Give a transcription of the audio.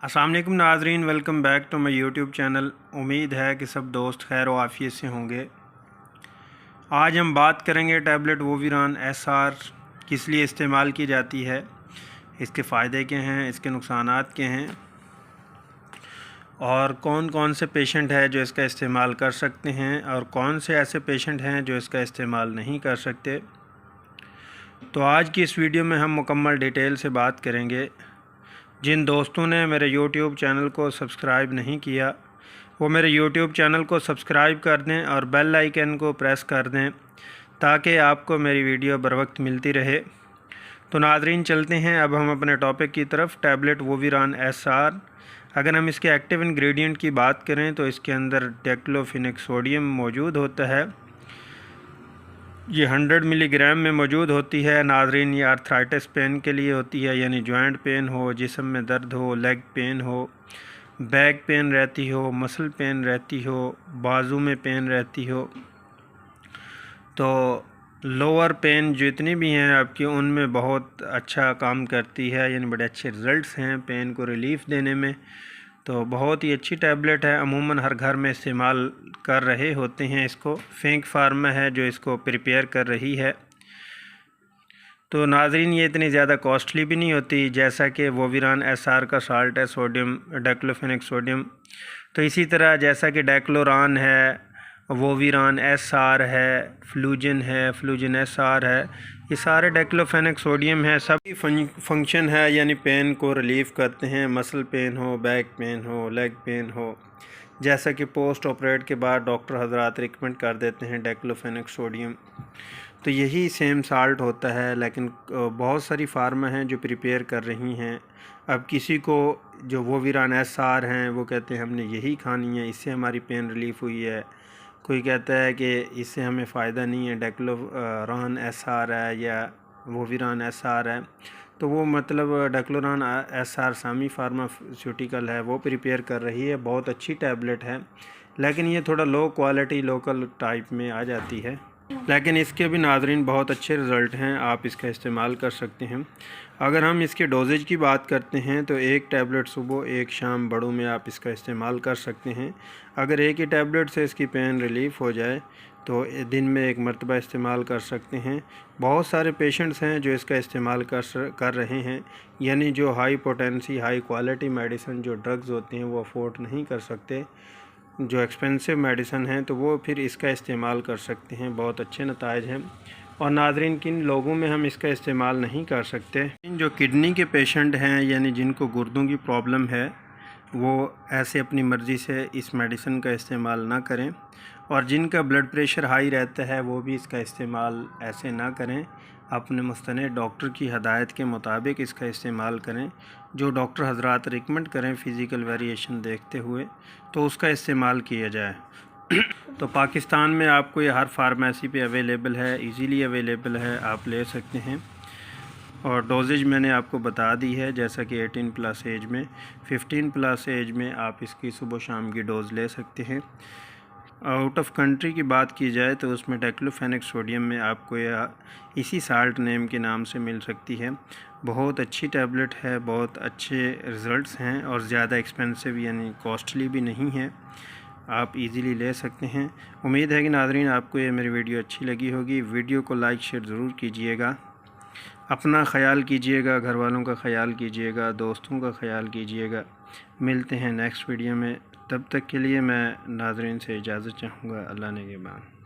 अस्सलाम वालेकुम नाज़रीन, welcome back to my YouTube channel. उम्मीद है कि सब दोस्त खैर व आफियत से होंगे। आज हम बात करेंगे टैबलेट वोविरान SR किस लिए इस्तेमाल की जाती है, इसके फ़ायदे क्या हैं, इसके नुकसानात क्या हैं और कौन कौन से पेशेंट हैं जो इसका इस्तेमाल कर सकते हैं और कौन से ऐसे पेशेंट हैं जो इसका इस्तेमाल नहीं कर सकते। तो आज की इस वीडियो में हम मुकम्मल डिटेल से बात करेंगे। जिन दोस्तों ने मेरे YouTube चैनल को सब्सक्राइब नहीं किया वो मेरे YouTube चैनल को सब्सक्राइब कर दें और बेल आइकन को प्रेस कर दें ताकि आपको मेरी वीडियो बर वक्त मिलती रहे। तो नाज़रीन, चलते हैं अब हम अपने टॉपिक की तरफ। टैबलेट वोविरान SR, अगर हम इसके एक्टिव इंग्रेडिएंट की बात करें तो इसके अंदर डाइक्लोफेनेक सोडियम मौजूद होता है। ये 100 मिलीग्राम में मौजूद होती है। नाज़रीन, ये आर्थराइटिस पेन के लिए होती है, यानी जॉइंट पेन हो, जिस्म में दर्द हो, लेग पेन हो, बैक पेन रहती हो, मसल पेन रहती हो, बाजू में पेन रहती हो, तो लोअर पेन जितनी भी हैं आपकी उनमें बहुत अच्छा काम करती है, यानी बड़े अच्छे रिज़ल्ट्स हैं पेन को रिलीफ़ देने में। तो बहुत ही अच्छी टैबलेट है, अमूमन हर घर में इस्तेमाल कर रहे होते हैं इसको। फेंक फार्मा है जो इसको प्रिपेयर कर रही है। तो नाज़रीन, ये इतनी ज़्यादा कॉस्टली भी नहीं होती जैसा कि वोविरान SR का साल्ट है, सोडियम डाइक्लोफेनेक सोडियम। तो इसी तरह जैसा कि डाइक्लोरान है, वोविरान SR है, फ्लूजन SR है, ये सारे डाइक्लोफेनेक सोडियम है। सभी फंक्शन है, यानी पेन को रिलीफ़ करते हैं। मसल पेन हो, बैक पेन हो, लेग पेन हो, जैसा कि पोस्ट ऑपरेट के बाद डॉक्टर हजरात रिकमेंड कर देते हैं डाइक्लोफेनेक सोडियम। तो यही सेम साल्ट होता है, लेकिन बहुत सारी फार्मा हैं जो प्रिपेयर कर रही हैं। अब किसी को जो वोविरान SR हैं वो कहते हैं हमने यही खानी है, इससे हमारी पेन रिलीफ़ हुई है। कोई कहता है कि इससे हमें फ़ायदा नहीं है, डाइक्लोरान SR है या वोविरान SR है। तो वो मतलब डाइक्लोरान SR सामी फार्मास्यूटिकल है, वो प्रिपेयर कर रही है। बहुत अच्छी टैबलेट है, लेकिन ये थोड़ा लो क्वालिटी लोकल टाइप में आ जाती है, लेकिन इसके भी नाज़रीन बहुत अच्छे रिज़ल्ट हैं, आप इसका इस्तेमाल कर सकते हैं। अगर हम इसके डोजेज की बात करते हैं तो एक टैबलेट सुबह, एक शाम बड़ों में आप इसका इस्तेमाल कर सकते हैं। अगर एक ही टैबलेट से इसकी पेन रिलीफ़ हो जाए तो दिन में एक मरतबा इस्तेमाल कर सकते हैं। बहुत सारे पेशेंट्स हैं जो इसका इस्तेमाल कर रहे हैं, यानी जो high potency high quality medicine जो ड्रग्स होते हैं वो अफोर्ड नहीं कर सकते, जो एक्सपेंसिव मेडिसिन हैं, तो वो फिर इसका इस्तेमाल कर सकते हैं। बहुत अच्छे नताइज हैं। और नाज़रीन, किन लोगों में हम इसका इस्तेमाल नहीं कर सकते? जो किडनी के पेशेंट हैं, यानी जिनको गुर्दों की प्रॉब्लम है, वो ऐसे अपनी मर्ज़ी से इस मेडिसिन का इस्तेमाल ना करें। और जिनका ब्लड प्रेशर हाई रहता है वो भी इसका इस्तेमाल ऐसे ना करें। अपने मुस्तनद डॉक्टर की हदायत के मुताबिक इसका इस्तेमाल करें। जो डॉक्टर हजरात रिकमेंड करें फ़िज़िकल वेरिएशन देखते हुए, तो उसका इस्तेमाल किया जाए। तो पाकिस्तान में आपको ये हर फार्मेसी पे अवेलेबल है, इजीली अवेलेबल है, आप ले सकते हैं। और डोजेज मैंने आपको बता दी है, जैसा कि 18 प्लस एज में, 15 प्लस एज में आप इसकी सुबह शाम की डोज़ ले सकते हैं। आउट ऑफ कंट्री की बात की जाए तो उसमें डाइक्लोफेनेक सोडियम में आपको यह इसी साल्ट नेम के नाम से मिल सकती है। बहुत अच्छी टैबलेट है, बहुत अच्छे रिज़ल्ट्स हैं और ज़्यादा एक्सपेंसिव यानी कॉस्टली भी नहीं है, आप इजीली ले सकते हैं। उम्मीद है कि नाज़रीन आपको ये मेरी वीडियो अच्छी लगी होगी। वीडियो को लाइक शेयर ज़रूर कीजिएगा। अपना ख़याल कीजिएगा, घर वालों का ख़याल कीजिएगा, दोस्तों का ख़याल कीजिएगा। मिलते हैं नेक्स्ट वीडियो में, तब तक के लिए मैं नाज़रीन से इजाज़त चाहूँगा। अल्लाह ने के बाद।